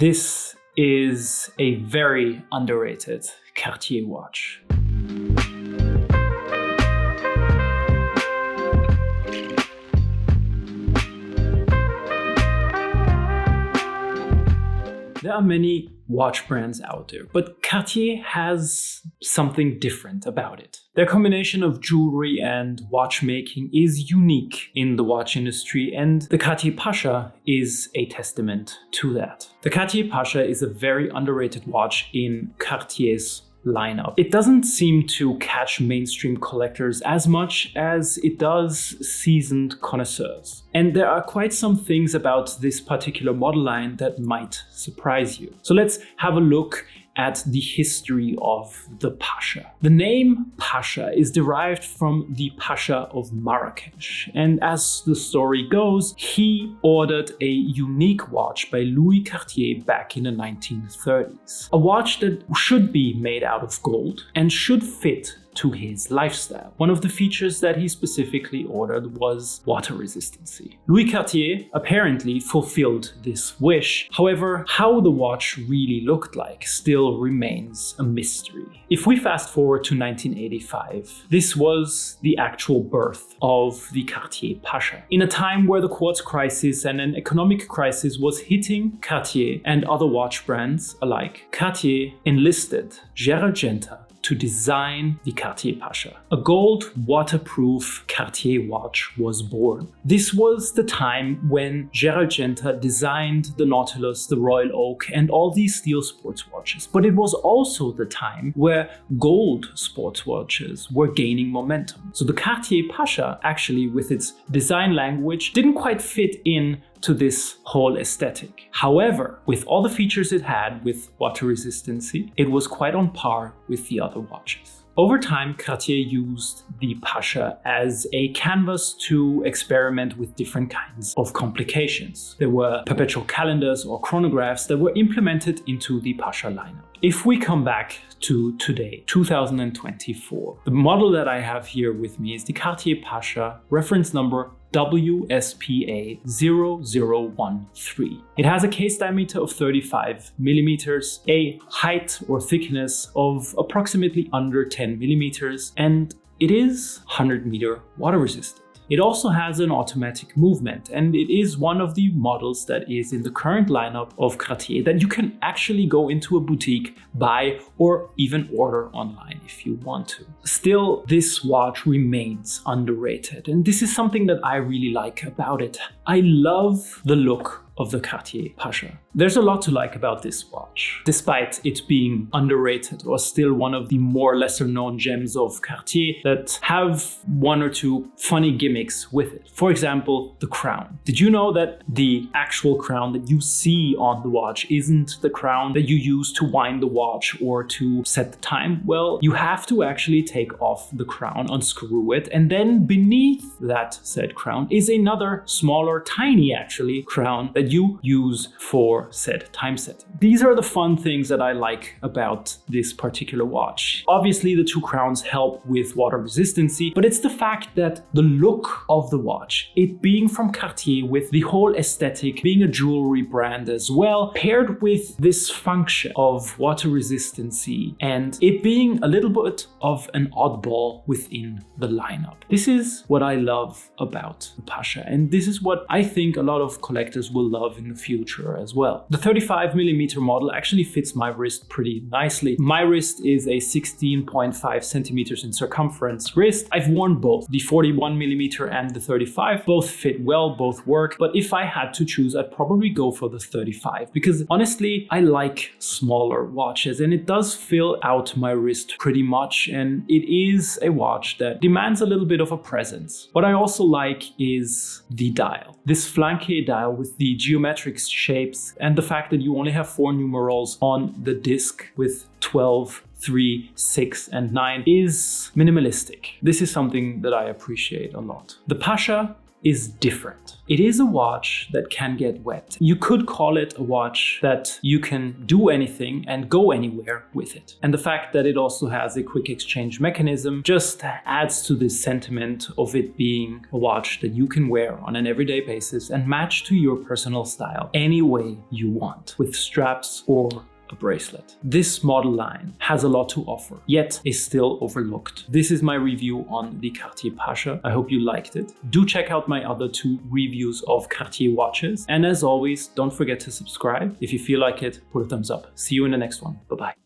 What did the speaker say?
This is a very underrated Cartier watch. There are many watch brands out there, but Cartier has something different about it. Their combination of jewelry and watchmaking is unique in the watch industry, and the Cartier Pasha is a testament to that. The Cartier Pasha is a very underrated watch in Cartier's lineup. It doesn't seem to catch mainstream collectors as much as it does seasoned connoisseurs. And there are quite some things about this particular model line that might surprise you. So let's have a look at the history of the Pasha. The name Pasha is derived from the Pasha of Marrakesh, and as the story goes, he ordered a unique watch by Louis Cartier back in the 1930s. A watch that should be made out of gold and should fit to his lifestyle. One of the features that he specifically ordered was water resistancy. Louis Cartier apparently fulfilled this wish. However, how the watch really looked like still remains a mystery. If we fast forward to 1985, this was the actual birth of the Cartier Pasha. In a time where the quartz crisis and an economic crisis was hitting Cartier and other watch brands alike, Cartier enlisted GERALD to design the Cartier Pasha. A gold waterproof Cartier watch was born. This was the time when GERALD designed the Nautilus, the Royal Oak, and all these steel sports watches. But it was also the time where gold sports watches were gaining momentum. So the Cartier Pasha, actually with its design language, didn't quite fit in to this whole aesthetic. However, with all the features it had with water resistancy, it was quite on par with the other watches. Over time, Cartier used the Pasha as a canvas to experiment with different kinds of complications. There were perpetual calendars or chronographs that were implemented into the Pasha lineup. If we come back to today, 2024, the model that I have here with me is the Cartier Pasha, reference number WSPA 0013. It has a case diameter of 35 millimeters, a height or thickness of approximately under 10 millimeters, and it is 100-meter water resistant. It also has an automatic movement, and it is one of the models that is in the current lineup of Cartier that you can actually go into a boutique, buy, or even order online if you want to. Still, this watch remains underrated, and this is something that I really like about it. I love the look of the Cartier Pasha. There's a lot to like about this watch, despite it being underrated or still one of the more lesser known gems of Cartier that have one or two funny gimmicks with it. For example, the crown. Did you know that the actual crown that you see on the watch isn't the crown that you use to wind the watch or to set the time? Well, you have to actually take off the crown, unscrew it, and then beneath that said crown is another smaller, tiny actually, crown that you use for said time setting. These are the fun things that I like about this particular watch. Obviously, the two crowns help with water resistancy, but it's the fact that the look of the watch, it being from Cartier with the whole aesthetic, being a jewelry brand as well, paired with this function of water resistancy and it being a little bit of an oddball within the lineup. This is what I love about the Pasha, and this is what I think a lot of collectors will love in the future as well. The 35mm model actually fits my wrist pretty nicely. My wrist is a 16.5 centimeters in circumference wrist. I've worn both, the 41mm and the 35. Both fit well, both work, but if I had to choose, I'd probably go for the 35 because honestly, I like smaller watches and it does fill out my wrist pretty much, and it is a watch that demands a little bit of a presence. What I also like is the dial. This flanque dial with the geometric shapes and the fact that you only have 4 numerals on the disc with 12, 3, 6, and 9 is minimalistic. This is something that I appreciate a lot. The Pasha is different. It is a watch that can get wet. You could call it a watch that you can do anything and go anywhere with it. And the fact that it also has a quick exchange mechanism just adds to this sentiment of it being a watch that you can wear on an everyday basis and match to your personal style any way you want, with straps or a bracelet. This model line has a lot to offer, yet is still overlooked. This is my review on the Cartier Pasha. I hope you liked it. Do check out my other 2 reviews of Cartier watches. And as always, don't forget to subscribe. If you feel like it, put a thumbs up. See you in the next one. Bye-bye.